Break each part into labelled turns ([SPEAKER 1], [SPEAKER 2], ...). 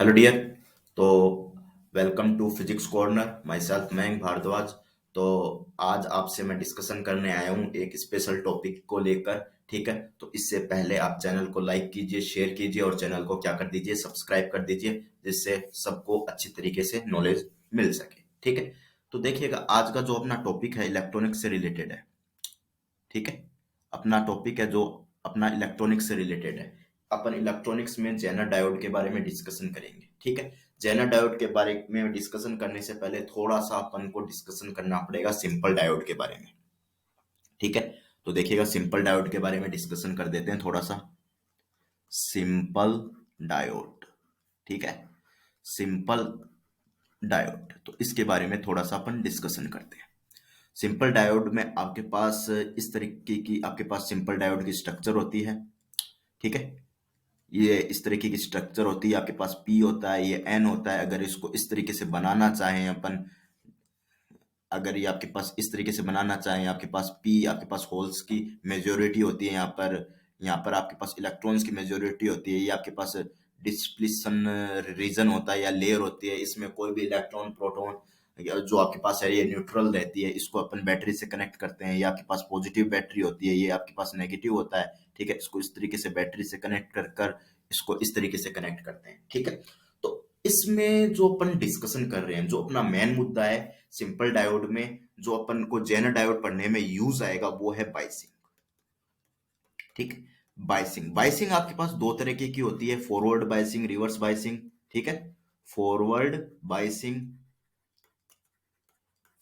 [SPEAKER 1] Hello dear. तो welcome to physics corner, myself Mayank Bhardwaj. तो आज आपसे मैं डिस्कशन करने आया हूँ एक स्पेशल टॉपिक को लेकर। ठीक है, तो इससे पहले आप चैनल को लाइक कीजिए, शेयर कीजिए और चैनल को क्या कर दीजिए, सब्सक्राइब कर दीजिए, जिससे सबको अच्छी तरीके से नॉलेज मिल सके। ठीक है, तो देखिएगा आज का जो अपना टॉपिक है इलेक्ट्रॉनिक्स से रिलेटेड है। ठीक है, अपना टॉपिक है जो अपना इलेक्ट्रॉनिक्स से रिलेटेड है। अपन इलेक्ट्रॉनिक्स में जेनर डायोड के बारे में डिस्कशन करेंगे। ठीक है, जेनर डायोड के बारे में डिस्कशन करने से पहले थोड़ा सा अपन को डिस्कशन करना पड़ेगा सिंपल डायोड के बारे में। ठीक है, तो देखिएगा सिंपल डायोड के बारे में डिस्कशन कर देते हैं थोड़ा सा। सिंपल डायोड, ठीक है, सिंपल डायोड, तो इसके बारे में थोड़ा सा अपन डिस्कशन करते हैं। सिंपल डायोड में आपके पास इस तरीके की आपके पास सिंपल डायोड की स्ट्रक्चर होती है। ठीक है, ये इस तरीके की स्ट्रक्चर होती है, आपके पास पी होता है, ये एन होता है। अगर इसको इस तरीके से बनाना चाहें अपन, अगर ये आपके पास इस तरीके से बनाना चाहें, आपके पास पी, आपके पास होल्स की मेजोरिटी होती है यहाँ पर आपके पास इलेक्ट्रॉन्स की मेजोरिटी होती है। ये आपके पास डिस्प्लेशन रीजन होता है या लेयर होती है, इसमें कोई भी इलेक्ट्रॉन प्रोटॉन जो आपके पास है ये न्यूट्रल रहती है, इसको अपन बैटरी से कनेक्ट करते हैं। ये आपके पास पॉजिटिव बैटरी होती है, ये आपके पास नेगेटिव होता है। ठीक है, इसको इस तरीके से बैटरी से कनेक्ट कर कर इसको इस तरीके से कनेक्ट करते हैं। ठीक है, तो इसमें जो अपन डिस्कशन कर रहे हैं, जो अपना मेन मुद्दा है सिंपल डायोड में, जो अपन को जेनर डायोड पढ़ने में यूज आएगा, वो है बाइसिंग। ठीक है, बाइसिंग बाइसिंग आपके पास दो तरीके की होती है, फॉरवर्ड बाइसिंग, रिवर्स बाइसिंग। ठीक है, फॉरवर्ड बाइसिंग,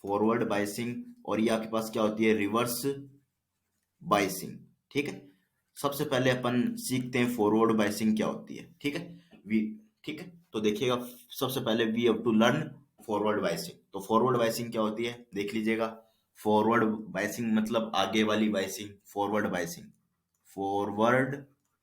[SPEAKER 1] फॉरवर्ड बाइसिंग, और ये आपके पास क्या होती है, रिवर्स बाइसिंग। ठीक है, सबसे पहले अपन सीखते हैं फॉरवर्ड बाइसिंग क्या होती है। ठीक है, वी ठीक है, तो देखिएगा सबसे पहले we have to learn forward biasing. तो फॉरवर्ड बाइसिंग क्या होती है देख लीजिएगा। फॉरवर्ड बाइसिंग मतलब आगे वाली biasing, forward biasing, forward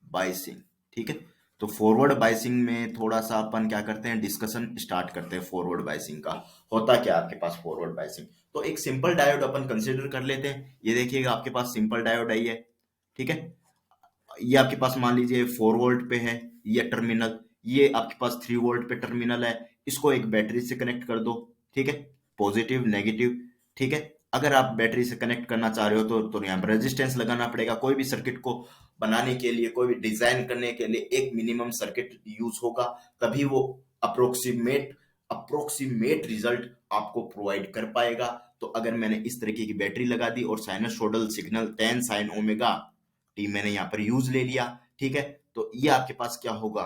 [SPEAKER 1] biasing. ठीक है, तो फॉरवर्ड बाइसिंग में थोड़ा सा अपन क्या करते हैं, डिस्कशन स्टार्ट करते हैं फॉरवर्ड बाइसिंग का। होता क्या है आपके पास फॉरवर्ड बाइसिंग, तो एक सिंपल डायोड अपन कंसीडर कर लेते हैं। ये देखिएगा आपके पास सिंपल डायोड है ये। ठीक है, ये आपके पास मान लीजिए 4 वोल्ट पे है ये टर्मिनल, ये आपके पास 3 वोल्ट पे टर्मिनल है। इसको एक बैटरी से कनेक्ट कर दो। ठीक है, पॉजिटिव नेगेटिव। ठीक है, अगर आप बैटरी से कनेक्ट करना चाह रहे हो तो यहाँ पर रेजिस्टेंस लगाना पड़ेगा। कोई भी सर्किट को बनाने के लिए, कोई भी डिजाइन करने के लिए एक मिनिमम सर्किट यूज होगा, तभी वो अप्रोक्सीमेट अप्रोक्सीमेट रिजल्ट आपको प्रोवाइड कर पाएगा। तो अगर मैंने इस तरीके की बैटरी लगा दी और sinusoidal signal tan sin omega T मैंने यहाँ पर यूज ले लिया। ठीक है, तो ये आपके पास क्या होगा,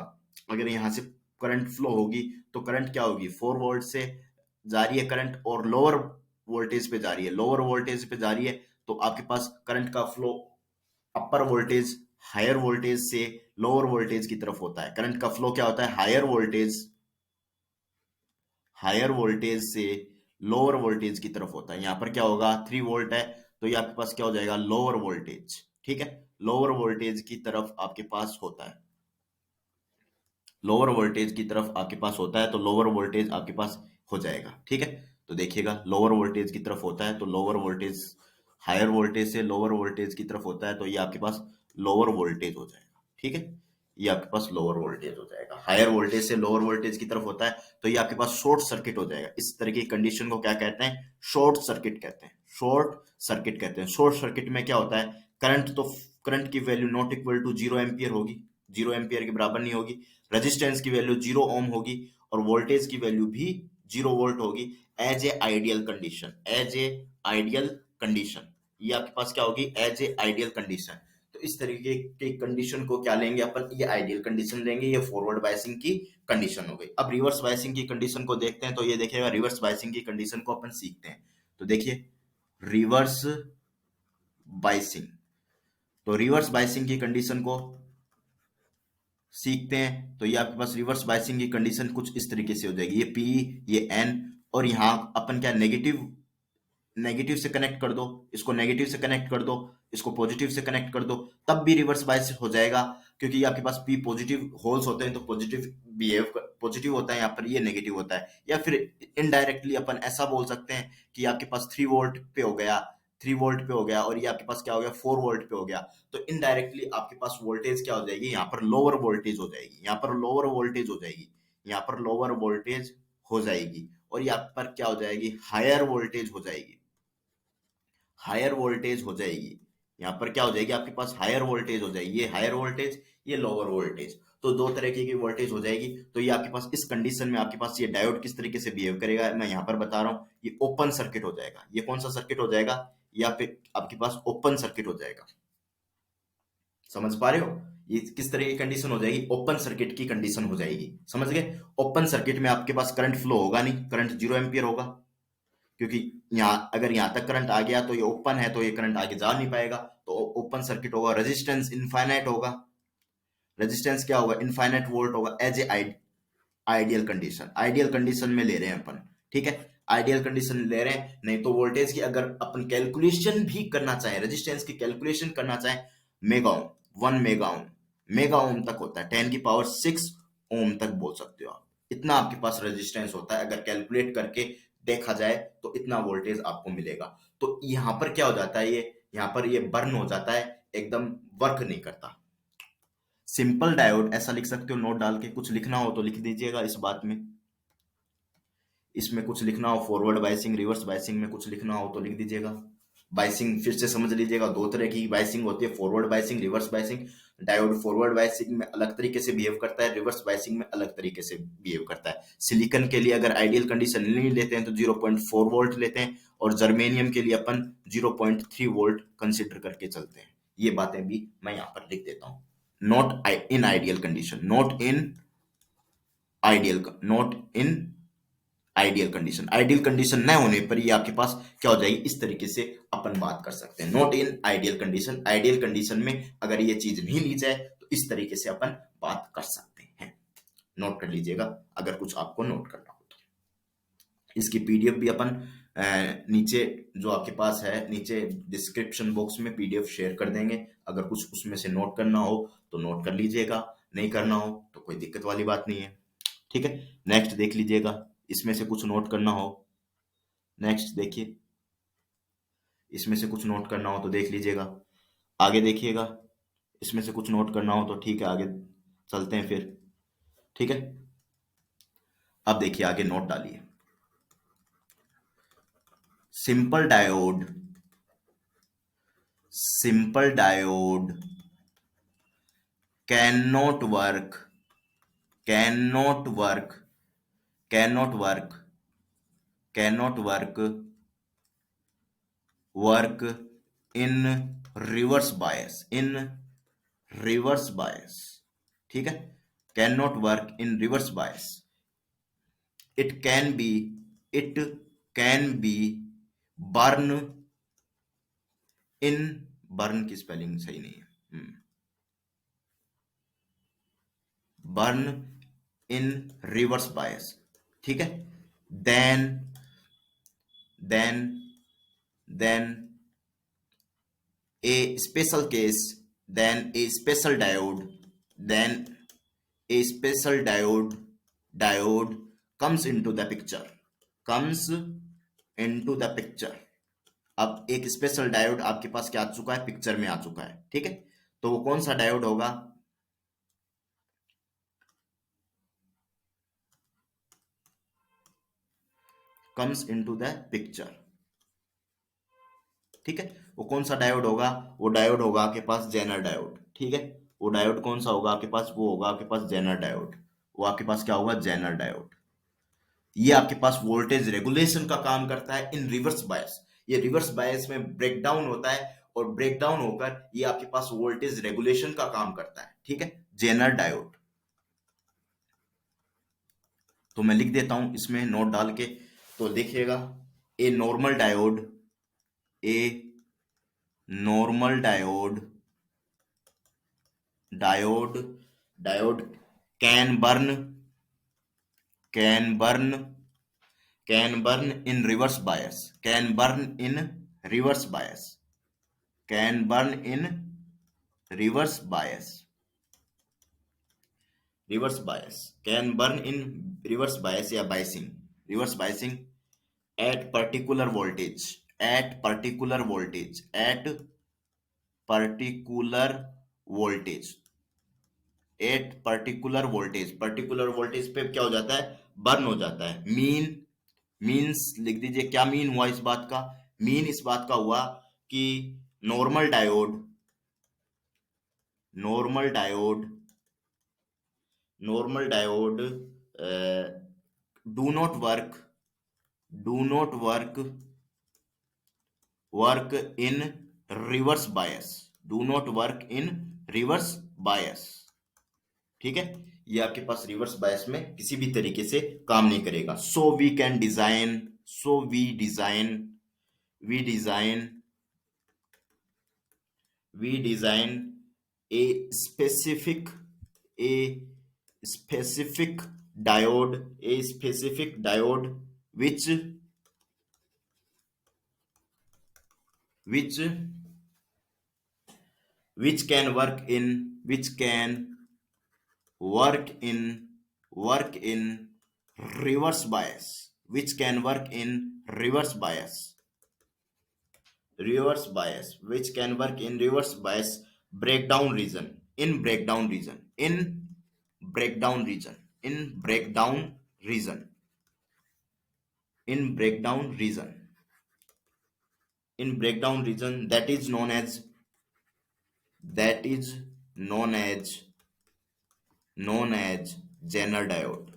[SPEAKER 1] अगर यहाँ से करंट फ्लो होगी तो करंट क्या होगी, 4 वोल्ट से जा रही है करंट और लोअर वोल्टेज पे जा रही है, लोअर वोल्टेज पे जा रही है, तो आपके पास करंट का फ्लो अपर वोल्टेज हायर वोल्टेज से लोअर वोल्टेज की तरफ होता है। करंट का फ्लो क्या होता है, हायर वोल्टेज से लोअर वोल्टेज की तरफ होता है। यहाँ पर क्या होगा, 3 वोल्ट है, तो ये आपके पास क्या हो जाएगा, लोअर वोल्टेज। ठीक है, लोअर वोल्टेज की तरफ आपके पास होता है, लोअर वोल्टेज की तरफ आपके पास होता है, तो लोअर वोल्टेज आपके पास हो जाएगा। ठीक है, तो देखिएगा लोअर वोल्टेज की तरफ होता है तो लोअर वोल्टेज, हायर वोल्टेज से लोअर वोल्टेज की तरफ होता है, तो ये आपके पास लोअर वोल्टेज हो जाएगा। ठीक है, ये आपके पास लोअर वोल्टेज हो जाएगा। हायर वोल्टेज से लोअर वोल्टेज की तरफ होता है तो ये आपके पास शॉर्ट सर्किट हो जाएगा। इस तरह की कंडीशन को क्या कहते हैं, शॉर्ट सर्किट कहते हैं, शॉर्ट सर्किट कहते हैं। शॉर्ट सर्किट में क्या होता है, करंट की value not equal to 0 ampere होगी, 0 एम्पियर के बराबर नहीं होगी। रेजिस्टेंस की वैल्यू 0 ओम होगी और वोल्टेज की वैल्यू भी 0 वोल्ट होगी। As a ideal condition, as a ideal condition, ये आपके पास क्या होगी, एज ए आइडियल कंडीशन। तो इस तरीके की कंडीशन को क्या लेंगे अपन, ये आइडियल कंडीशन लेंगे, ये फॉरवर्ड बायसिंग की कंडीशन हो गई। अब रिवर्स बायसिंग की कंडीशन को देखते हैं, तो ये देखिएगा रिवर्स बायसिंग की कंडीशन को अपन सीखते हैं। तो देखिए रिवर्स बायसिंग, तो रिवर्स बायसिंग की कंडीशन को सीखते हैं। तो ये आपके पास रिवर्स बायसिंग की कंडीशन कुछ इस तरीके से हो जाएगी, ये पी, ये एन, और यहाँ अपन क्या नेगेटिव नेगेटिव से कनेक्ट कर दो, इसको नेगेटिव से कनेक्ट कर दो, इसको पॉजिटिव से कनेक्ट कर दो, तब भी रिवर्स बायस हो जाएगा। क्योंकि ये आपके पास पी पॉजिटिव होल्स होते हैं तो पॉजिटिव होता है, यहाँ पर ये नेगेटिव होता है। या फिर इनडायरेक्टली अपन ऐसा बोल सकते हैं कि आपके पास 3 वोल्ट पे हो गया, 3 वोल्ट पे हो गया और ये आपके पास क्या हो गया, 4 वोल्ट पे हो गया। तो इनडायरेक्टली आपके पास वोल्टेज क्या हो जाएगी, यहाँ पर लोअर वोल्टेज हो जाएगी, यहाँ पर लोअर वोल्टेज हो जाएगी। यहाँ पर लोअर वोल्टेज हो जाएगी और यहाँ पर क्या हो जाएगी, हायर वोल्टेज हो जाएगी। हायर वोल्टेज हो जाएगी, यहाँ पर क्या हो जाएगी आपके पास, हायर वोल्टेज हो जाएगी। ये हायर वोल्टेज, ये लोअर वोल्टेज, तो दो तरह की वोल्टेज हो जाएगी। तो ये आपके पास इस कंडीशन में आपके पास ये डायोड किस तरीके से बिहेव करेगा मैं यहाँ पर बता रहा हूँ। ये ओपन सर्किट हो जाएगा। ये कौन सा सर्किट हो जाएगा, या फिर आपके पास ओपन सर्किट हो जाएगा। समझ पा रहे हो, ये किस तरह की कंडीशन हो जाएगी, ओपन सर्किट की कंडीशन हो जाएगी। समझ गए, ओपन सर्किट में आपके पास करंट फ्लो होगा नहीं, करंट 0 एम्पियर होगा, क्योंकि यहाँ अगर यहाँ तक करंट आ गया तो ये ओपन है, तो ये करंट आगे जा नहीं पाएगा, तो ओपन सर्किट होगा। रेजिस्टेंस इनफाइनाइट होगा। रेजिस्टेंस क्या होगा, इनफाइनाइट वोल्ट होगा। As a ideal condition, ideal condition में ले रहे हैं अपन, ठीक है, आइडियल कंडीशन ले रहे हैं। नहीं तो वोल्टेज की अगर अपन कैलकुलेशन भी करना चाहे, रेजिस्टेंस की कैलकुलेशन करना चाहे, mega ohm, 1 mega ohm, mega ohm तक होता है, 10⁶ ओम तक बोल सकते हो आप। इतना आपके पास रेजिस्टेंस होता है, अगर कैलकुलेट करके देखा जाए तो इतना वोल्टेज आपको मिलेगा। तो यहाँ पर क्या हो जाता है, ये यहाँ पर ये बर्न हो जाता है, एकदम वर्क नहीं करता। सिंपल डायोड ऐसा लिख सकते हो, नोट डाल के, कुछ लिखना हो तो लिख दीजिएगा इस बात में। इसमें कुछ लिखना हो, फॉरवर्ड बायसिंग, रिवर्स बायसिंग में कुछ लिखना हो तो लिख दीजिएगा। बायसिंग फिर से समझ लीजिएगा, दो तरह की बायसिंग होती है, forward biasing, reverse biasing. Diode forward biasing में अलग तरीके से बिहेव करता है, रिवर्स बायसिंग में अलग तरीके से बिहेव करता है। सिलिकॉन के लिए अगर आइडियल कंडीशन नहीं लेते हैं तो 0.4 वोल्ट लेते हैं, और जर्मेनियम के लिए अपन 0.3 वोल्ट कंसिडर करके चलते हैं। ये बातें भी मैं यहाँ पर लिख देता हूँ। Not in ideal condition, not in ideal condition, ideal condition न होने पर ये आपके पास क्या हो जाएगी, इस तरीके से अपन बात कर सकते हैं। Not in ideal condition, ideal condition में अगर ये चीज नहीं ली जाए तो इस तरीके से अपन बात कर सकते हैं। नोट कर लीजिएगा अगर कुछ आपको नोट करना हो तो। इसकी पीडीएफ भी अपन नीचे जो आपके पास है, नीचे डिस्क्रिप्शन बॉक्स में पीडीएफ शेयर कर देंगे। अगर कुछ उसमें से नोट करना हो तो नोट कर लीजिएगा, नहीं करना हो तो कोई दिक्कत वाली बात नहीं है, ठीक है। नेक्स्ट देख लीजिएगा, इसमें से कुछ नोट करना हो, नेक्स्ट देखिए, इसमें से कुछ नोट करना हो तो देख लीजिएगा। आगे देखिएगा, इसमें से कुछ नोट करना हो तो ठीक है, आगे चलते हैं फिर, ठीक है। अब देखिए आगे नोट डालिए। Simple diode, simple diode can not work, can not work, can not work, can not work, work in reverse bias, in reverse bias, ठीक है, can not work in reverse bias. It can be, it can be burn in, burn की spelling सही नहीं है, burn in reverse bias, ठीक है। Then, then, then a special case, then a special diode, then a special diode comes into the picture, comes into the picture। अब एक special diode आपके पास क्या आ चुका है, पिक्चर में आ चुका है, ठीक है। तो वो कौन सा डायोड होगा, कम्स इनटू द पिक्चर, ठीक है। वो कौन सा डायोड होगा, वो डायोड होगा आपके पास जेनर डायोड, ठीक है। वो डायोड कौन सा होगा आपके पास, वो होगा आपके पास जेनर डायोड। वो आपके पास क्या होगा, जेनर डायोड। ये आपके पास वोल्टेज रेगुलेशन का काम करता है इन रिवर्स बायस। ये रिवर्स बायस में ब्रेक डाउन होता है, और ब्रेक डाउन होकर ये आपके पास वोल्टेज रेगुलेशन का काम करता है, ठीक है, जेनर डायोड। तो मैं लिख देता हूं इसमें नोट डाल के, तो देखिएगा, a normal diode, a normal diode, diode, diode can burn, can burn, can burn in reverse bias, can burn in reverse bias, can burn in reverse bias, reverse bias, can burn in reverse bias या biasing, reverse biasing at particular voltage, at particular voltage, at particular voltage, at particular voltage पे क्या हो जाता है, burn हो जाता है। Means लिख दीजिए, क्या मीन हुआ इस बात का, मीन इस बात का हुआ कि normal diode normal diode normal diode do not work do not work in reverse bias do not work in reverse bias. ठीक है, ये आपके पास रिवर्स बायस में किसी भी तरीके से काम नहीं करेगा। So we design a specific a specific diode which which which can work in work in reverse bias which can work in which can work in reverse bias breakdown region in breakdown region in breakdown region in breakdown region in breakdown region in breakdown region that is known as Zener diode।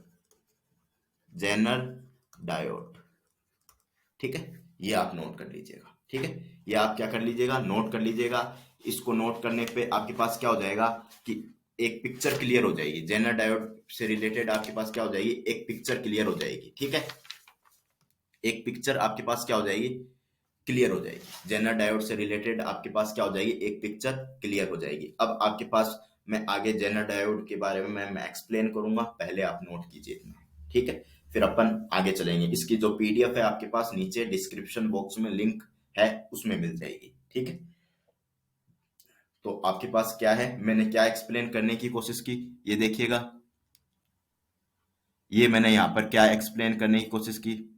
[SPEAKER 1] ठीक है, ये आप note कर लीजिएगा। ठीक है, ये आप क्या कर लीजिएगा, नोट कर लीजिएगा। इसको नोट करने पे आपके पास क्या हो जाएगा कि एक पिक्चर क्लियर हो जाएगी, जेनर डायोड से रिलेटेड आपके पास क्या हो जाएगी, एक पिक्चर क्लियर हो जाएगी। ठीक है, एक पिक्चर आपके पास क्या हो जाएगी, क्लियर हो जाएगी। जेनर डायोड से रिलेटेड आपके पास क्या हो जाएगी, एक पिक्चर क्लियर हो जाएगी। अब आपके पास मैं आगे जेनर डायोड के बारे में मैं एक्सप्लेन करूंगा, पहले आप नोट कीजिए इतना। ठीक है, फिर अपन आगे चलेंगे। इसकी जो पीडीएफ है आपके पास नीचे डिस्क्रिप्शन बॉक्स में लिंक है, उसमें मिल जाएगी। ठीक है, तो आपके पास क्या है, मैंने क्या एक्सप्लेन करने की कोशिश की, ये देखिएगा। ये मैंने यहाँ पर क्या एक्सप्लेन करने की कोशिश की,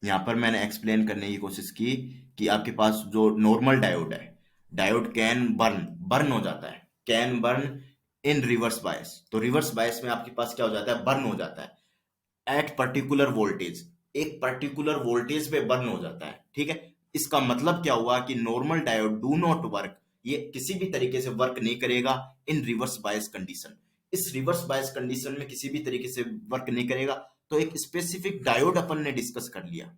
[SPEAKER 1] यहाँ पर मैंने एक्सप्लेन करने की कोशिश की कि आपके पास जो नॉर्मल डायोड है, डायोड कैन बर्न हो जाता है, कैन बर्न इन रिवर्स बायस। तो रिवर्स बायस में आपके पास क्या हो जाता है, बर्न हो जाता है एट पर्टिकुलर वोल्टेज, एक पर्टिकुलर वोल्टेज पे बर्न हो जाता है। ठीक है, इसका मतलब क्या हुआ कि normal diode do not work, ये किसी भी तरीके से वर्क नहीं करेगा इन रिवर्स बायस कंडीशन। इस रिवर्स बायस कंडीशन में किसी भी तरीके से वर्क नहीं करेगा। तो एक स्पेसिफिक डायोड अपन ने डिस्कस कर लिया।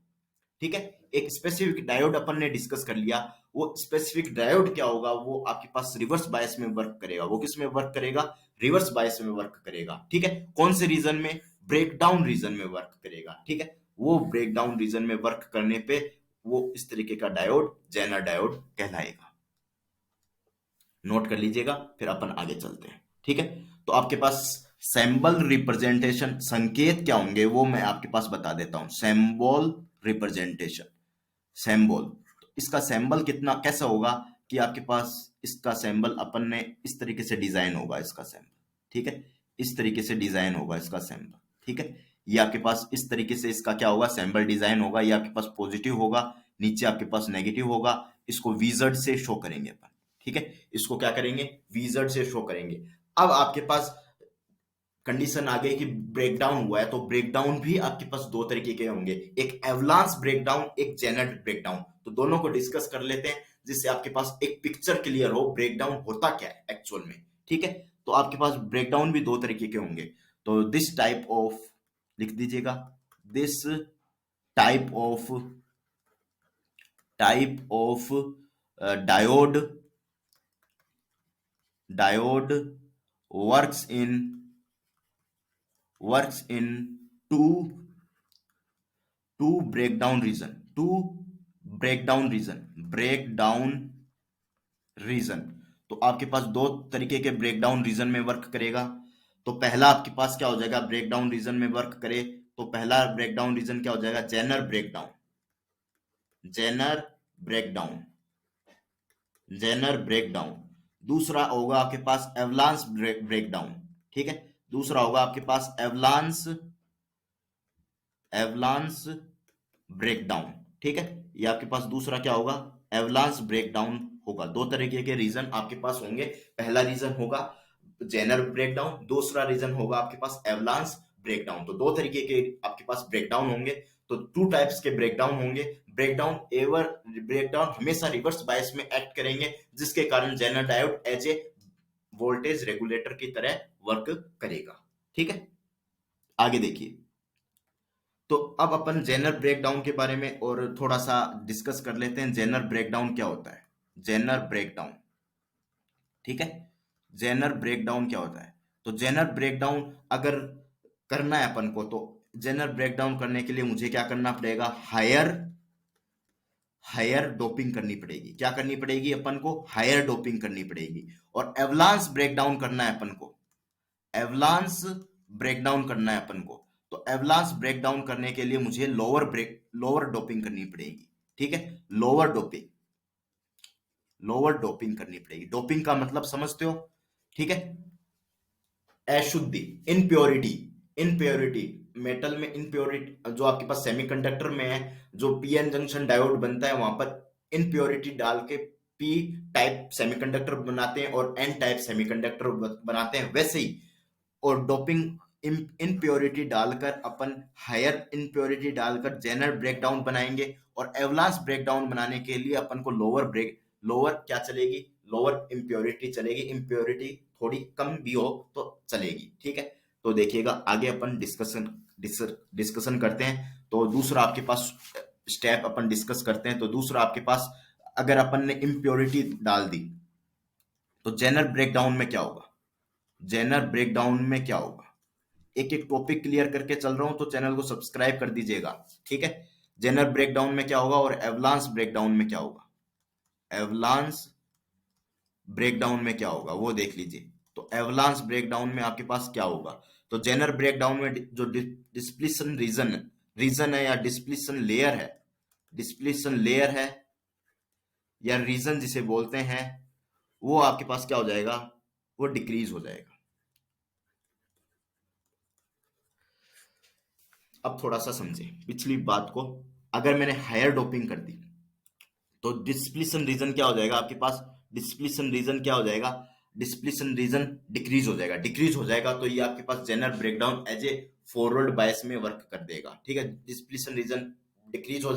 [SPEAKER 1] ठीक है, एक स्पेसिफिक डायोड अपन ने डिस्कस कर लिया। वो स्पेसिफिक डायोड क्या होगा, वो आपके पास रिवर्स बायस में वर्क करेगा। वो किस में वर्क करेगा, रिवर्स बायस में वर्क करेगा। ठीक है, कौन से रीजन में, ब्रेकडाउन रीजन में वर्क करेगा। ठीक है, वो ब्रेकडाउन रीजन में वर्क करने पे वो इस तरीके का डायोड जेनर डायोड कहलाएगा। नोट कर लीजिएगा, फिर अपन आगे चलते हैं। ठीक है, तो आपके पास सैम्बल रिप्रेजेंटेशन संकेत क्या होंगे वो मैं आपके पास बता देता हूं। सैम्बल रिप्रेजेंटेशन, सैम्बल, तो इसका सैम्बल कितना कैसा होगा कि आपके पास इसका सैम्बल अपन ने इस तरीके से डिजाइन होगा इसका सैम्बल। ठीक है, इस तरीके से डिजाइन होगा इसका सैम्बल। ठीक है, ये आपके पास इस तरीके से इसका क्या होगा, सैम्बल डिजाइन होगा। ये आपके पास पॉजिटिव होगा, नीचे आपके पास नेगेटिव होगा। इसको विजर्ड से शो करेंगे अपन। ठीक है, इसको क्या करेंगे, विजर्ड से शो करेंगे। अब आपके पास कंडीशन आ गई कि ब्रेकडाउन हुआ है, तो ब्रेकडाउन भी आपके पास दो तरीके के होंगे, एक एवलांस ब्रेकडाउन, एक जेनर ब्रेकडाउन। तो दोनों को डिस्कस कर लेते हैं जिससे आपके पास एक पिक्चर क्लियर हो ब्रेकडाउन होता क्या है एक्चुअल में। ठीक है, तो आपके पास ब्रेकडाउन भी दो तरीके के होंगे। तो दिस टाइप ऑफ, लिख दीजिएगा, this type of diode diode works in to breakdown region. तो आपके पास दो तरीके के ब्रेकडाउन रीजन में वर्क करेगा। तो पहला आपके पास क्या हो जाएगा, ब्रेकडाउन रीजन में वर्क करे तो पहला ब्रेकडाउन रीजन क्या हो जाएगा, जेनर ब्रेकडाउन। दूसरा होगा आपके पास एवलांस ब्रेकडाउन। ठीक है, दूसरा होगा आपके पास एवलांस ब्रेकडाउन। ठीक है, ये आपके पास दूसरा क्या होगा, एवलांस ब्रेकडाउन होगा। दो तरीके के रीजन आपके पास होंगे। पहला रीजन होगा जेनर ब्रेकडाउन, दूसरा रीजन होगा आपके पास एवलांस ब्रेकडाउन। तो दो तरीके के आपके पास ब्रेकडाउन होंगे। तो टू टाइप्स के ब्रेकडाउन होंगे। ब्रेकडाउन हमेशा रिवर्स बायस में एक्ट करेंगे, जिसके कारण zener diode as a voltage regulator की तरह वर्क करेगा। ठीक है, आगे देखिए। तो अब अपन जेनर ब्रेकडाउन के बारे में और थोड़ा सा डिस्कस कर लेते हैं। जेनर ब्रेकडाउन क्या होता है? जेनर ब्रेकडाउन, ठीक है, जेनर ब्रेकडाउन क्या होता है? तो जेनर ब्रेकडाउन अगर करना है अपन को, तो जेनर ब्रेकडाउन करने के लिए मुझे क्या करना पड़ेगा? हायर हायर डोपिंग करनी पड़ेगी। क्या करनी पड़ेगी अपन को? हायर डोपिंग करनी पड़ेगी। और एवलांस ब्रेकडाउन करना है अपन को, एवलांस ब्रेकडाउन करना है अपन को, तो एवलांस ब्रेकडाउन करने के लिए मुझे लोअर डोपिंग करनी पड़ेगी। ठीक है, लोअर डोपिंग करनी पड़ेगी। डोपिंग का मतलब समझते हो? ठीक है, अशुद्धि, इनप्योरिटी, इनप्योरिटी, मेटल में इनप्योरिटी जो आपके पास सेमीकंडक्टर में है, जो पीएन जंक्शन डायोड बनता है, वहां पर इनप्योरिटी डाल के पी टाइप सेमीकंडक्टर बनाते हैं और एन टाइप सेमीकंडक्टर बनाते हैं। वैसे ही और डोपिंग इनप्योरिटी डालकर अपन हायर इनप्योरिटी डालकर जेनर ब्रेकडाउन बनाएंगे। और एवलांस ब्रेकडाउन बनाने के लिए अपन को लोअर क्या चलेगी? लोअर इम्प्योरिटी चलेगी। इम्प्योरिटी थोड़ी कम भी हो तो चलेगी। ठीक है, तो देखिएगा आगे अपन डिस्कशन करते हैं। तो दूसरा आपके पास स्टेप अपन डिस्कस करते हैं। तो दूसरा आपके पास अगर अपन ने इम्प्योरिटी डाल दी तो जेनर ब्रेकडाउन में क्या होगा? जेनर ब्रेकडाउन में क्या होगा? एक एक टॉपिक क्लियर करके चल रहा हूं, तो चैनल को सब्सक्राइब कर दीजिएगा। ठीक है, जेनर ब्रेकडाउन में क्या होगा और एवलांस ब्रेकडाउन में क्या होगा? एवलांस ब्रेकडाउन में क्या होगा वो देख लीजिए। तो एवलांस ब्रेकडाउन में आपके पास क्या होगा? तो जेनर ब्रेकडाउन में जो डिस्प्लीशन रीजन है या डिस्प्लीशन लेयर है या रीजन जिसे बोलते हैं, वो आपके पास क्या हो जाएगा? वो डिक्रीज हो जाएगा। अब थोड़ा सा समझे पिछली बात को। अगर मैंने हायर डोपिंग कर दी तो डिस्प्लीशन रीजन क्या हो जाएगा आपके पास? डिस्प्लीशन रीजन क्या हो जाएगा? डिस्प्लीशन रीजन डिक्रीज हो जाएगा। डिक्रीज हो जाएगा तो ये आपके पास zener breakdown as a forward bias में वर्क कर देगा। ठीक है, डिस्प्लीशन रीजन डिक्रीज हो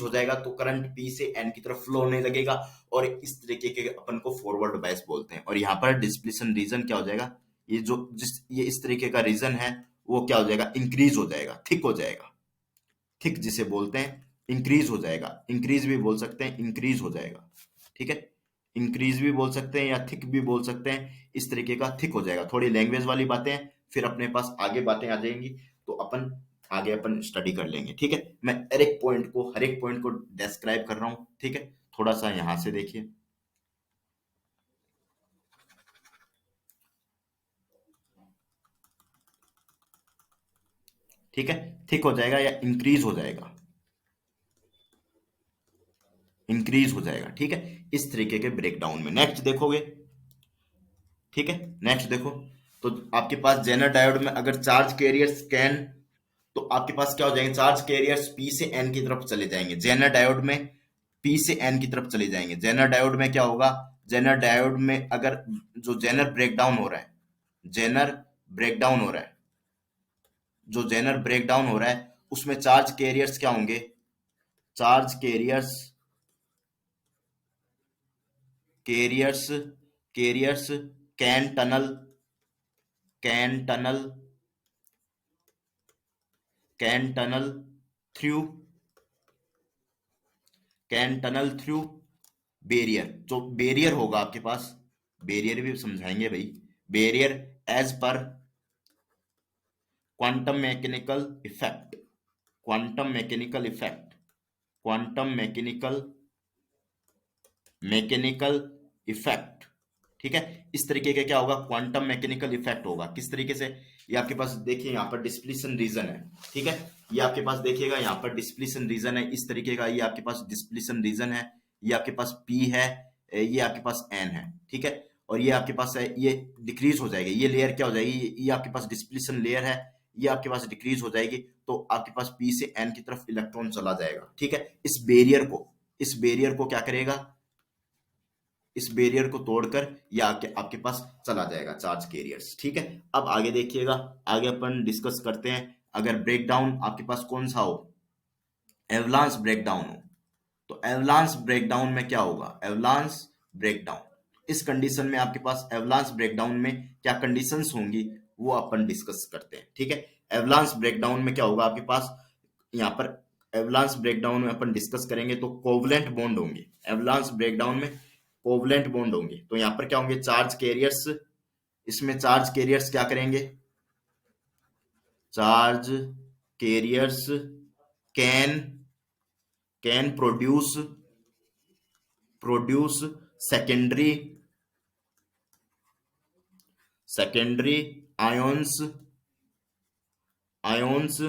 [SPEAKER 1] जाएगा तो करंट पी से एन की तरफ फ्लो होने लगेगा और इस तरीके के अपन को फॉरवर्ड बायस बोलते हैं। और यहाँ पर डिस्प्लीशन रीजन क्या हो जाएगा? ये इस तरीके का रीजन है, वो क्या हो जाएगा? इंक्रीज हो जाएगा, थिक हो जाएगा। थिक जिसे बोलते हैं, इंक्रीज हो जाएगा। इंक्रीज भी बोल सकते हैं, इंक्रीज हो जाएगा। ठीक है, इंक्रीज भी बोल सकते हैं या थिक भी बोल सकते हैं। इस तरीके का थिक हो जाएगा। थोड़ी लैंग्वेज वाली बातें हैं, फिर अपने पास आगे बातें आ जाएंगी तो अपन आगे अपन स्टडी कर लेंगे। ठीक है, मैं हर एक पॉइंट को डिस्क्राइब कर रहा हूं। ठीक है, थोड़ा सा यहां से देखिए। ठीक है, थिक हो जाएगा या इंक्रीज हो जाएगा? इंक्रीज हो जाएगा। ठीक है, इस तरीके के ब्रेकडाउन में नेक्स्ट देखोगे। ठीक है, नेक्स्ट देखो। तो आपके पास जेनर डायोड में अगर चार्ज कैरियर्स कैन, तो आपके पास क्या हो जाएंगे? चार्ज कैरियर्स पी से एन की तरफ चले जाएंगे। जेनर डायोड में पी से एन की तरफ चले जाएंगे। जेनर डायोड में क्या होगा? जेनर डायोड में अगर जो जेनर ब्रेकडाउन हो रहा है, जेनर ब्रेकडाउन हो रहा है, जो जेनर ब्रेकडाउन हो रहा है उसमें चार्ज कैरियर्स क्या होंगे? Charge carriers carriers carriers can tunnel can tunnel can tunnel through can tunnel through barrier. जो बैरियर होगा आपके पास, बैरियर भी समझाएंगे भाई। बैरियर एज पर quantum mechanical effect, quantum mechanical effect, quantum mechanical effect. ठीक है, इस तरीके का क्या होगा? क्वांटम मैकेनिकल इफेक्ट होगा। किस तरीके से? ये आपके पास देखिए, यहाँ पर डिस्प्लीशन रीजन है। ठीक है, ये आपके पास देखिएगा, यहाँ पर डिस्प्लीशन रीजन है इस तरीके का। ये आपके पास डिस्प्लीशन रीजन है, ये आपके पास पी है, ये आपके पास एन है। ठीक है, और ये आपके पास है, ये डिक्रीज हो जाएगी। ये लेयर क्या हो जाएगी? ये आपके पास डिस्प्लीशन लेयर है, ये आपके पास डिक्रीज हो जाएगी तो आपके पास पी से एन की तरफ इलेक्ट्रॉन चला जाएगा। ठीक है, इस बैरियर को क्या करेगा? इस बैरियर को तोड़कर ये आके आपके पास चला जाएगा चार्ज कैरियर्स। ठीक है, अब आगे देखिएगा, आगे अपन डिस्कस करते हैं। अगर ब्रेकडाउन आपके पास कौन सा हो, एवलांस ब्रेकडाउन हो, तो एवलांस ब्रेकडाउन में क्या होगा, एवलांस ब्रेकडाउन, इस कंडीशन में आपके पास एवलांस ब्रेकडाउन में क्या कंडीशंस होंगी वो अपन डिस्कस करते हैं। ठीक है, एवलांस ब्रेकडाउन में क्या होगा आपके पास, यहाँ पर एवलांस ब्रेकडाउन में अपन डिस्कस करेंगे तो कोवलेंट बॉन्ड होंगे, एवलांस ब्रेकडाउन में कोवलेंट बॉन्ड होंगे। तो यहाँ पर क्या होंगे, चार्ज कैरियर्स, इसमें चार्ज कैरियर्स क्या करेंगे, charge carriers can can produce secondary secondary ions ions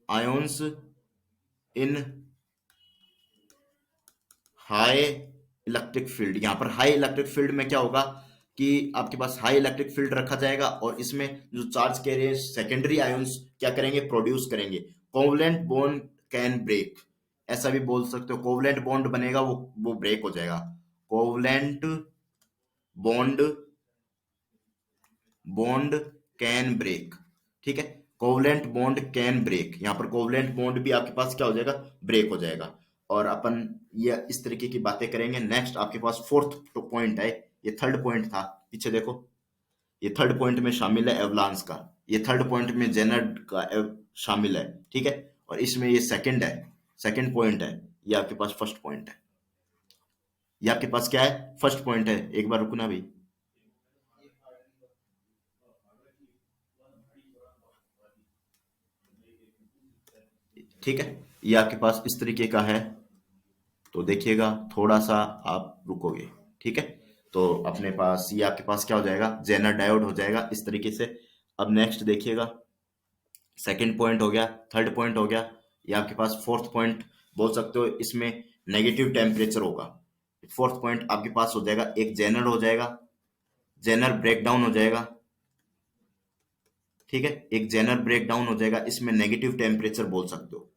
[SPEAKER 1] ions in high electric field. यहां पर हाई इलेक्ट्रिक फील्ड में क्या होगा कि आपके पास हाई इलेक्ट्रिक फील्ड रखा जाएगा और इसमें जो चार्ज कैरियर सेकेंडरी आयोन्स क्या करेंगे, प्रोड्यूस करेंगे। कोवलेंट बॉन्ड कैन ब्रेक, ऐसा भी बोल सकते हो, कोवलेंट बॉन्ड बनेगा, वो ब्रेक हो जाएगा। Covalent bond bond can break. ठीक है, कोवलेंट बॉन्ड कैन ब्रेक, यहाँ पर कोवलेंट बॉन्ड भी आपके पास क्या हो जाएगा, ब्रेक हो जाएगा। और अपन ये इस तरीके की बातें करेंगे। नेक्स्ट आपके पास फोर्थ पॉइंट है, ये थर्ड पॉइंट था, पीछे देखो, ये थर्ड पॉइंट में शामिल है एवलांस का, ये थर्ड पॉइंट में जेनर का शामिल है। ठीक है, और इसमें ये सेकंड है, सेकंड पॉइंट है, ये आपके पास फर्स्ट पॉइंट है, ये आपके पास क्या है, फर्स्ट पॉइंट है। एक बार रुकना भाई, ठीक है, ये आपके पास इस तरीके का है। तो देखिएगा, थोड़ा सा आप रुकोगे। ठीक है, तो अपने पास ये आपके पास क्या हो जाएगा, जेनर डायोड हो जाएगा इस तरीके से। अब नेक्स्ट देखिएगा, सेकंड पॉइंट हो गया, थर्ड पॉइंट हो गया, ये आपके पास फोर्थ पॉइंट बोल सकते हो, इसमें नेगेटिव टेम्परेचर होगा। फोर्थ पॉइंट आपके पास हो जाएगा, एक जेनर हो जाएगा, जेनर ब्रेकडाउन हो जाएगा। ठीक है, एक जेनर ब्रेकडाउन हो जाएगा, इसमें नेगेटिव टेम्परेचर बोल सकते हो,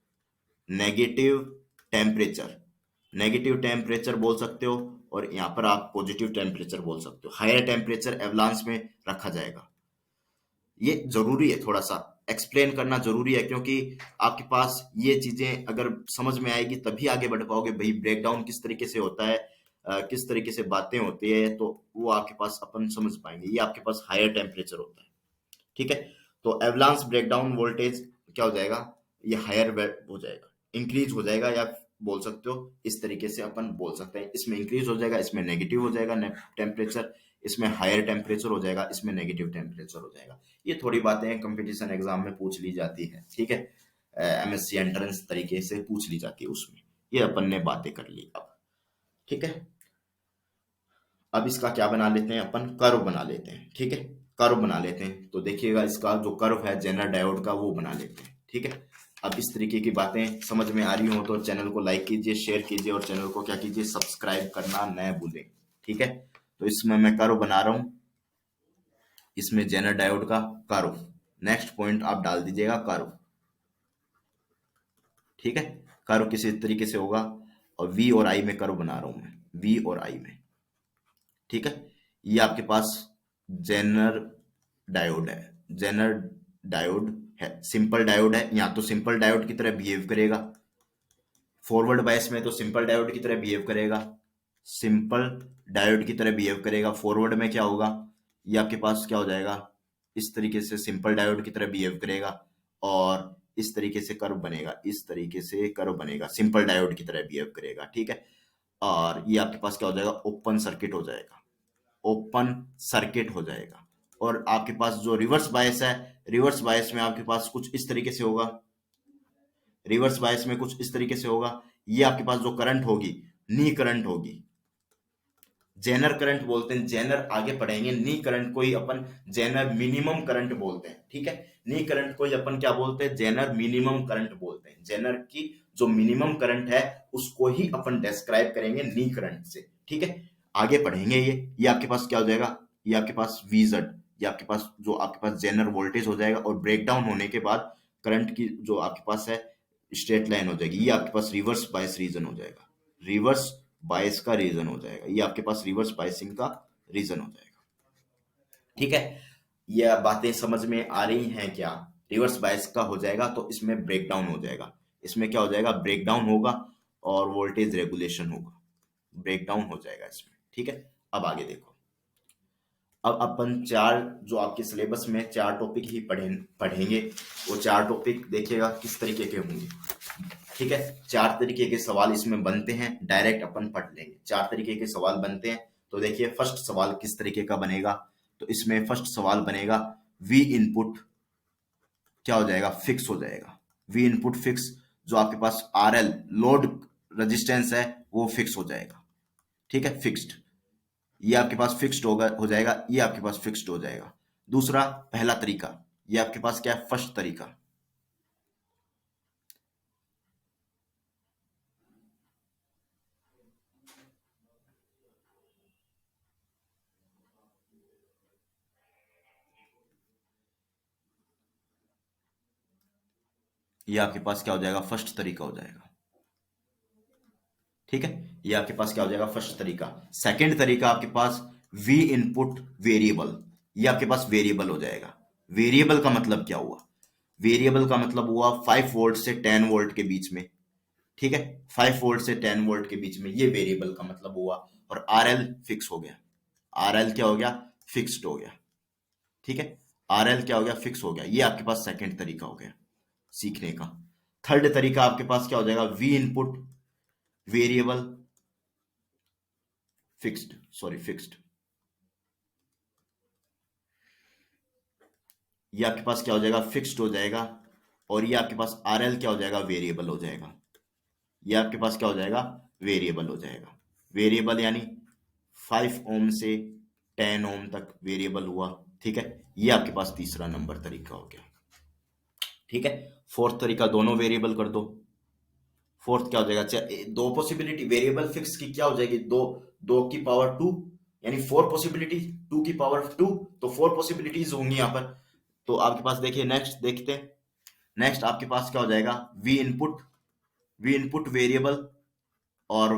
[SPEAKER 1] नेगेटिव टेम्परेचर, नेगेटिव टेम्परेचर बोल सकते हो। और यहाँ पर आप पॉजिटिव टेम्परेचर बोल सकते हो। हायर टेम्परेचर एवलांस में रखा जाएगा। ये जरूरी है, थोड़ा सा एक्सप्लेन करना जरूरी है, क्योंकि आपके पास ये चीजें अगर समझ में आएगी तभी आगे बढ़ पाओगे भाई, ब्रेकडाउन किस तरीके से होता है, किस तरीके से बातें होती है, तो वो आपके पास अपन समझ पाएंगे। ये आपके पास हायर टेम्परेचर होता है। ठीक है, तो एवलांस ब्रेकडाउन वोल्टेज क्या हो जाएगा, ये हायर हो जाएगा, इंक्रीज हो जाएगा, या बोल सकते हो इस तरीके से अपन बोल सकते हैं, इसमें इंक्रीज हो जाएगा, इसमें नेगेटिव हो जाएगा टेम्परेचर, इसमें हायर टेम्परेचर हो जाएगा, इसमें नेगेटिव टेम्परेचर हो जाएगा। ये थोड़ी बातें कंपटीशन एग्जाम में पूछ ली जाती है। ठीक है, एमएससी एंट्रेंस तरीके से पूछ ली जाती है उसमें, ये अपन ने बातें कर ली अब। ठीक है, अब इसका क्या बना लेते हैं, अपन कर्व बना लेते हैं। ठीक है, कर्व बना लेते हैं, तो देखिएगा इसका जो कर्व है जेनर डायोड का वो बना लेते हैं। ठीक है, अब इस तरीके की बातें समझ में आ रही हो तो चैनल को लाइक कीजिए, शेयर कीजिए, और चैनल को क्या कीजिए, सब्सक्राइब करना न भूलें। ठीक है, तो इसमें मैं कर्व बना रहा हूँ, इसमें जेनर डायोड का कर्व, नेक्स्ट पॉइंट आप डाल दीजिएगा कर्व। ठीक है, कर्व किसी तरीके से होगा, और वी और आई में कर्व बना रहा हूं मैं, वी और आई में। ठीक है, ये आपके पास जेनर डायोड है, जेनर डायोड है, सिंपल डायोड है, या तो सिंपल डायोड की तरह बिहेव करेगा, फॉरवर्ड बायस में तो सिंपल डायोड की तरह बिहेव करेगा, सिंपल डायोड की तरह बिहेव करेगा। फॉरवर्ड में क्या होगा, ये आपके पास क्या हो जाएगा, इस तरीके से सिंपल डायोड की तरह बिहेव करेगा, और इस तरीके से कर्व बनेगा, इस तरीके से कर्व बनेगा, सिंपल डायोड की तरह बिहेव करेगा। ठीक है, और ये आपके पास क्या हो जाएगा, ओपन सर्किट हो जाएगा, ओपन सर्किट हो जाएगा। और आपके पास जो रिवर्स बायस है, रिवर्स बायस में आपके पास कुछ इस तरीके से होगा, रिवर्स बायस में कुछ इस तरीके से होगा। ये आपके पास जो करंट होगी, नी करंट होगी, जेनर करंट बोलते हैं, जेनर आगे पढ़ेंगे। नी करंट को ही अपन जेनर मिनिमम करंट बोलते हैं। ठीक है, नी करंट को ही अपन क्या बोलते हैं, जेनर मिनिमम करंट बोलते हैं। जेनर की जो मिनिमम करंट है उसको ही अपन डिस्क्राइब करेंगे नी करंट से। ठीक है, आगे पढ़ेंगे। ये आपके पास क्या हो जाएगा, ये आपके पास वीजेड, ये आपके पास जो आपके पास जेनर वोल्टेज हो जाएगा, और ब्रेकडाउन होने के बाद करंट की जो आपके पास है स्ट्रेट लाइन हो जाएगी, ये आपके पास रिवर्स बायस रीजन हो जाएगा, रिवर्स बायस का रीजन हो जाएगा, ये आपके पास रिवर्स बायसिंग का रीजन हो जाएगा। ठीक है, ये बातें समझ में आ रही हैं क्या? रिवर्स बायस का हो जाएगा तो इसमें ब्रेकडाउन हो जाएगा, इसमें क्या हो जाएगा, ब्रेकडाउन होगा और वोल्टेज रेगुलेशन होगा, ब्रेकडाउन हो जाएगा इसमें। ठीक है, अब आगे देखो। अब अपन चार, जो आपके सिलेबस में चार टॉपिक ही पढ़ेंगे, वो चार टॉपिक देखिएगा किस तरीके के होंगे। ठीक है, चार तरीके के सवाल इसमें बनते हैं, डायरेक्ट अपन पढ़ लेंगे। चार तरीके के सवाल बनते हैं, तो देखिए फर्स्ट सवाल किस तरीके का बनेगा। तो इसमें फर्स्ट सवाल बनेगा, वी इनपुट क्या हो जाएगा, फिक्स हो जाएगा। वी इनपुट फिक्स, जो आपके पास आर एल लोड रेजिस्टेंस है वो फिक्स हो जाएगा। ठीक है, फिक्स्ड, ये आपके पास फिक्स्ड होगा, हो जाएगा, ये आपके पास फिक्स्ड हो जाएगा। दूसरा, पहला तरीका, ये आपके पास क्या है, फर्स्ट तरीका। ये आपके पास क्या हो जाएगा, फर्स्ट तरीका हो जाएगा। ठीक है, ये आपके पास क्या हो जाएगा, फर्स्ट तरीका। सेकंड तरीका आपके पास वी इनपुट वेरिएबल, ये आपके पास वेरिएबल हो जाएगा। वेरिएबल का मतलब क्या हुआ, वेरिएबल का मतलब हुआ 5 वोल्ट से 10 वोल्ट के बीच में। ठीक है, 5 वोल्ट से 10 वोल्ट के बीच में, ये वेरिएबल का मतलब हुआ। और आर एल फिक्स हो गया, आर एल क्या हो गया, फिक्स्ड हो गया। ठीक है, आर एल क्या हो गया, फिक्स हो गया। ये आपके पास सेकंड तरीका हो गया सीखने का। थर्ड तरीका आपके पास क्या हो जाएगा, we input variable fixed, sorry fixed, ये आपके पास क्या हो जाएगा, फिक्स्ड हो जाएगा। और ये आपके पास आर एल क्या हो जाएगा, वेरिएबल हो जाएगा। ये आपके पास क्या हो जाएगा, वेरिएबल हो जाएगा। वेरिएबल यानी 5 ओम से 10 ओम तक वेरिएबल हुआ। ठीक है, ये आपके पास तीसरा नंबर तरीका हो गया। ठीक है, फोर्थ तरीका, दोनों वेरिएबल कर दो। फोर्थ क्या हो जाएगा, दो पॉसिबिलिटी वेरिएबल फिक्स की क्या हो जाएगी, दो, 2 की पावर 2, यानी 4 पॉसिबिलिटी, 2 की पावर 2, तो 4 पॉसिबिलिटीज होंगी यहाँ पर। तो आपके पास देखिए, नेक्स्ट देखते हैं। नेक्स्ट आपके पास क्या हो जाएगा, we input, we input variable, और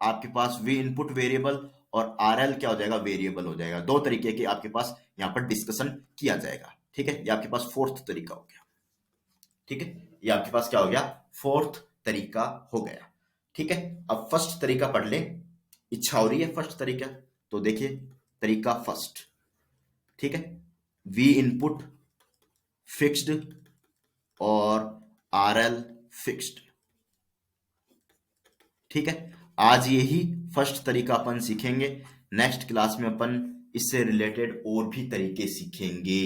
[SPEAKER 1] आपके पास वी इनपुट वेरिएबल और आर एल क्या हो जाएगा, वेरिएबल हो जाएगा। दो तरीके के आपके पास यहाँ पर डिस्कशन किया जाएगा। ठीक है, ये आपके पास फोर्थ तरीका हो गया। ठीक है, ये आपके पास क्या हो गया, फोर्थ तरीका हो गया। ठीक है, अब फर्स्ट तरीका पढ़ ले, इच्छा हो रही है फर्स्ट तरीका, तो देखिए तरीका फर्स्ट। ठीक है, वी इनपुट फिक्स्ड और आर एल फिक्स्ड। ठीक है, आज यही फर्स्ट तरीका अपन सीखेंगे। नेक्स्ट क्लास में अपन इससे रिलेटेड और भी तरीके सीखेंगे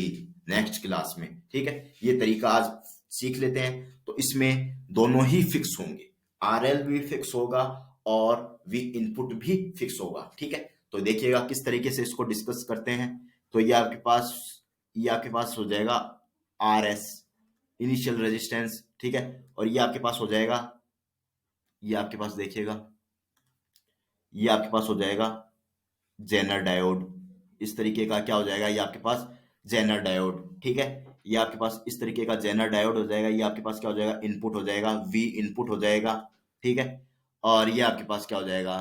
[SPEAKER 1] नेक्स्ट क्लास में। ठीक है, ये तरीका आज सीख लेते हैं। तो इसमें दोनों ही फिक्स होंगे, आर एल भी फिक्स होगा और वी इनपुट भी फिक्स होगा। ठीक है, तो देखिएगा किस तरीके से इसको डिस्कस करते हैं। तो ये आपके पास हो जाएगा आर एस, इनिशियल रेजिस्टेंस। ठीक है, और ये आपके पास हो जाएगा, ये आपके पास देखिएगा, ये आपके पास हो जाएगा जेनर डायोड। इस तरीके का क्या हो जाएगा, ये आपके पास जेनर डायोड। ठीक है, ये आपके पास इस तरीके का जेनर डायोड हो जाएगा। ये आपके पास क्या हो जाएगा, इनपुट हो जाएगा, वी इनपुट हो जाएगा। ठीक है, और ये आपके पास क्या हो जाएगा,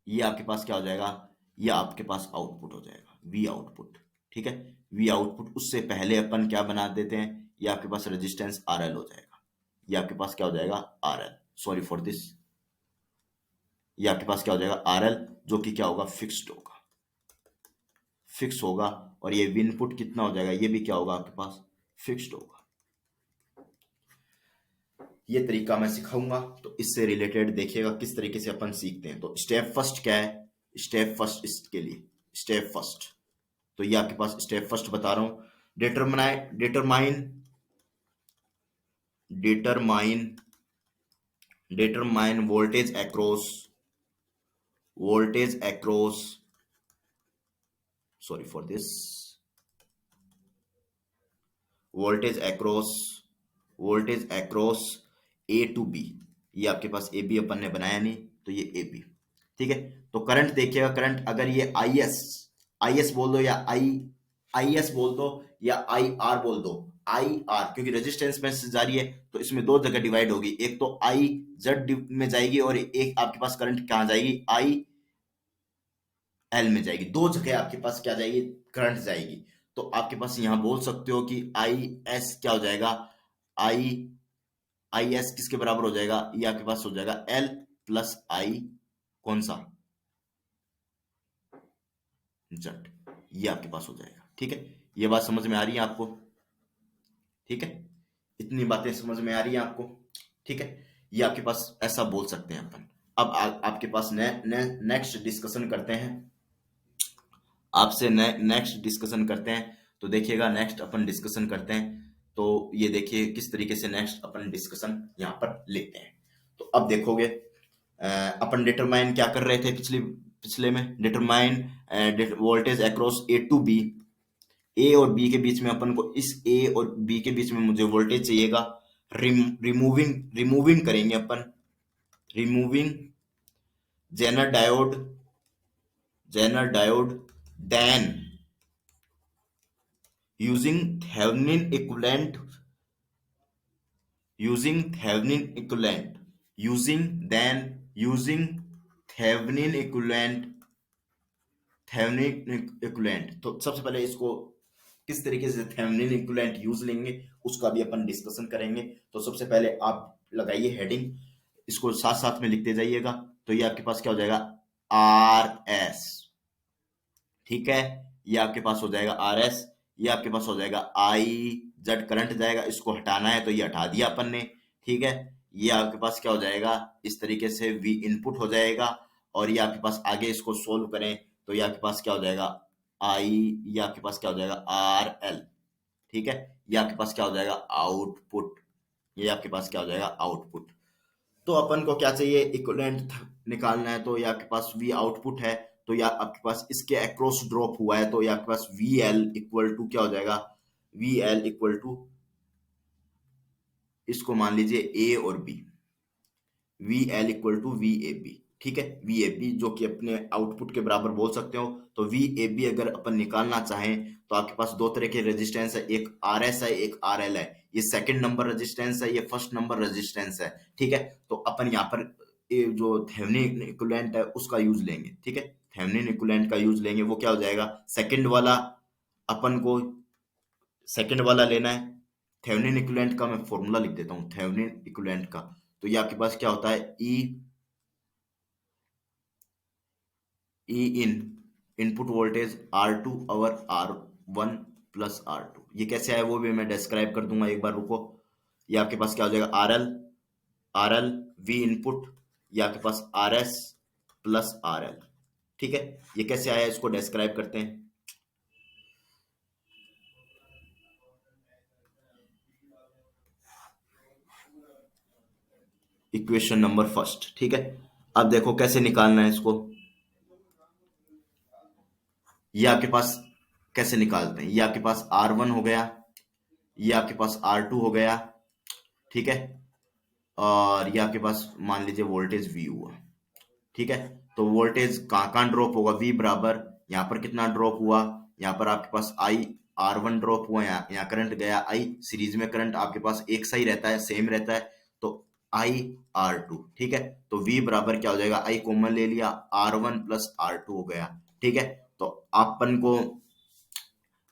[SPEAKER 1] ये आपके पास क्या हो जाएगा, ये आपके पास आउटपुट हो जाएगा, वी आउटपुट। ठीक है, वी आउटपुट, उससे पहले अपन क्या बना देते हैं, ये आपके पास रेजिस्टेंस आर एल हो जाएगा। ये आपके पास क्या हो जाएगा, R L, sorry for this, ये आपके पास क्या हो जाएगा, आर एल, जो कि क्या होगा, फिक्स्ड होगा, फिक्स होगा। और ये इनपुट कितना हो जाएगा, ये भी क्या होगा आपके पास, फिक्स्ड होगा। ये तरीका मैं सिखाऊंगा, तो इससे रिलेटेड देखिएगा किस तरीके से अपन सीखते हैं। तो स्टेप फर्स्ट क्या है, स्टेप फर्स्ट इसके लिए, स्टेप फर्स्ट, तो ये आपके पास स्टेप फर्स्ट बता रहा हूं, determine determine determine voltage across, sorry for this, voltage across voltage across A to B. ये आपके पास ए बी अपन ने बनाया नहीं, तो ये ए बी। ठीक है, तो करंट देखिएगा, करंट अगर ये आई एस बोल दो या आई एस बोल दो या आई आर बोल दो, आई आर, क्योंकि रेजिस्टेंस में से जा रही है तो इसमें दो जगह डिवाइड होगी, एक तो आई जेड में जाएगी और एक आपके पास करंट कहाँ जाएगी, आई एल में जाएगी। दो जगह आपके पास क्या जाएगी, करंट जाएगी। तो आपके पास यहां बोल सकते हो कि आई एस क्या हो जाएगा, आई आई एस किसके बराबर हो जाएगा, ये आपके पास हो जाएगा एल प्लस आई कौन सा, जेड। ये आपके पास हो जाएगा। ठीक है, ये बात समझ में आ रही है आपको? ठीक है, इतनी बातें समझ में आ रही है आपको? ठीक है, ये आपके पास ऐसा बोल सकते हैं अपन। अब आपके पास नेक्स्ट डिस्कशन करते हैं, आपसे नेक्स्ट डिस्कशन करते हैं। तो देखिएगा, नेक्स्ट अपन डिस्कशन करते हैं। तो ये देखिए किस तरीके से नेक्स्ट अपन डिस्कशन यहाँ पर लेते हैं। तो अब देखोगे, अपन डिटरमाइन क्या कर रहे थे पिछले में, determine voltage across A to B. A और बी के बीच में अपन को, इस ए और बी के बीच में मुझे वोल्टेज चाहिएगा। रिमूविंग करेंगे अपन, removing zener diode then using Thevenin equivalent using Thevenin equivalent using Thevenin equivalent। तो सबसे पहले इसको किस तरीके से थेवेनिन इक्विवेलेंट यूज लेंगे उसका भी अपन डिस्कशन करेंगे। तो सबसे पहले आप लगाइए हेडिंग, इसको साथ साथ में लिखते जाइएगा। तो ये आपके पास क्या हो जाएगा, आर एस। ठीक है, ये आपके पास हो जाएगा आर एस। ये आपके पास हो जाएगा आई जेड, करंट जाएगा, इसको हटाना है तो ये हटा दिया अपन ने। ठीक है, ये आपके पास क्या हो जाएगा, इस तरीके से वी इनपुट हो जाएगा। और ये आपके पास आगे इसको सोल्व करें तो ये आपके पास क्या हो जाएगा, आई, ये आपके पास क्या हो जाएगा आर एल। ठीक है, ये आपके पास क्या हो जाएगा आउटपुट, ये आपके पास क्या हो जाएगा आउटपुट। तो अपन को क्या चाहिए, इक्विवेलेंट निकालना है। तो ये आपके पास वी आउटपुट है, तो या आपके पास इसके अक्रॉस ड्रॉप हुआ है, तो ये आपके पास वी एल इक्वल टू क्या हो जाएगा, वी एल इक्वल टू, इसको मान लीजिए ए और B, V L equal to V A B. ठीक है, वी ए बी जो कि अपने आउटपुट के बराबर बोल सकते हो। तो वी ए बी अगर अपन निकालना चाहें तो आपके पास दो तरह के रेजिस्टेंस है, एक आर एस है, एक आर एल है। ये सेकंड नंबर रेजिस्टेंस है, ये फर्स्ट नंबर रेजिस्टेंस है। ठीक है, तो अपन यहाँ पर ये जो थेवेनिन इक्विवेलेंट है उसका यूज लेंगे। ठीक है, थेवेनिन इक्विवेलेंट का यूज लेंगे, वो क्या हो जाएगा, सेकंड वाला अपन को सेकंड वाला लेना है। थेवेनिन इक्विवेलेंट का मैं फॉर्मूला लिख देता हूँ, थेवेनिन इक्विवेलेंट का। तो ये आपके पास क्या होता है, E in input voltage R two और R one plus R two. ये कैसे आया वो भी मैं डिस्क्राइब कर दूंगा, एक बार रुको। ये आपके पास क्या हो जाएगा, आर एल वी इनपुट, ये आपके पास R S plus R L. ठीक है, ये कैसे आया इसको डिस्क्राइब करते हैं। Equation number first. ठीक है, अब देखो कैसे निकालना है इसको। ये आपके पास कैसे निकालते हैं, ये आपके पास आर वन हो गया, ये आपके पास आर टू हो गया। ठीक है, और ये आपके पास मान लीजिए वोल्टेज वी हुआ। ठीक है, तो वोल्टेज कहाँ कहाँ ड्रॉप होगा, वी बराबर यहाँ पर कितना ड्रॉप हुआ, यहाँ पर आपके पास आई आर वन ड्रॉप हुआ, यहाँ करंट गया आई, सीरीज में करंट आपके पास एक सा ही रहता है, सेम रहता है। तो आई आर टू। ठीक है, तो वी बराबर क्या हो जाएगा, आई कॉमन ले लिया, R one plus R two हो गया। ठीक है, तो अपन को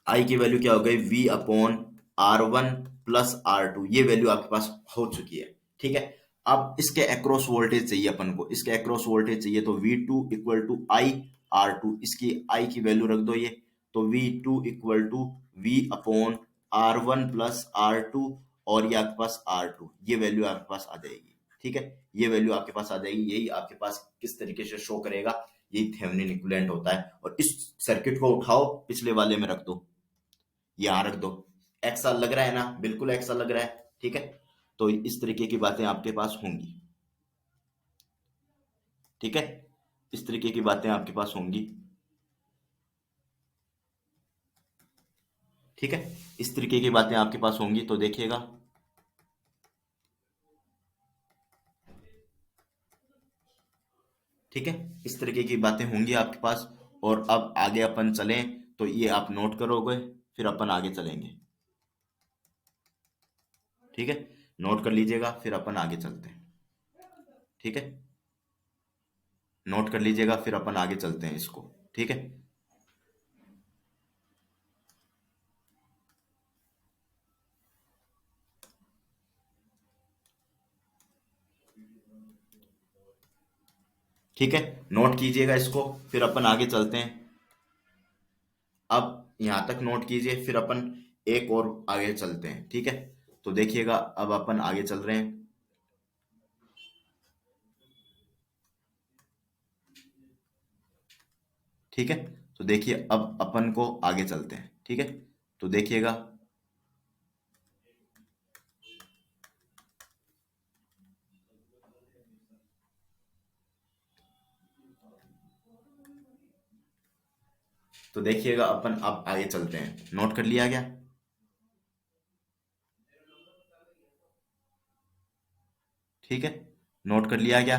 [SPEAKER 1] आई की वैल्यू क्या हो गई, V upon R one plus R two, ये वैल्यू आपके पास हो चुकी है। ठीक है, अब इसके अक्रॉस वोल्टेज चाहिए अपन को, इसके अक्रॉस वोल्टेज चाहिए। तो V two equal to I R two, इसकी आई की वैल्यू रख दो ये। तो V two equal to V upon R one plus R two, और ये आपके पास आर टू, ये वैल्यू आपके पास आ जाएगी। ठीक है, ये वैल्यू आपके पास आ जाएगी। यही आपके पास किस तरीके से शो करेगा, यही थेवेनिन इक्विवेलेंट होता है। और इस सर्किट को उठाओ, पिछले वाले में रख दो, यहाँ रख दो। एक्सा लग रहा है ना, बिल्कुल एक्सा लग रहा है। ठीक है, तो इस तरीके की बातें आपके पास होंगी। ठीक है, इस तरीके की बातें आपके पास होंगी। ठीक है, इस तरीके की बातें आपके पास होंगी। तो देखिएगा, ठीक है, इस तरीके की बातें होंगी आपके पास। और अब आगे अपन चलें तो ये आप नोट करोगे, फिर अपन आगे चलेंगे। ठीक है, नोट कर लीजिएगा, फिर अपन आगे चलते हैं। ठीक है, नोट कर लीजिएगा, फिर अपन आगे चलते हैं इसको। ठीक है, ठीक है, नोट कीजिएगा इसको, फिर अपन आगे चलते हैं। अब यहां तक नोट कीजिए, फिर अपन एक और आगे चलते हैं। ठीक है, तो देखिएगा अब अपन आगे चल रहे हैं। ठीक है, तो देखिए अब अपन को आगे चलते हैं। ठीक है, तो देखिएगा, तो देखिएगा अपन अब आगे चलते हैं। नोट कर लिया गया? ठीक है, नोट कर लिया गया।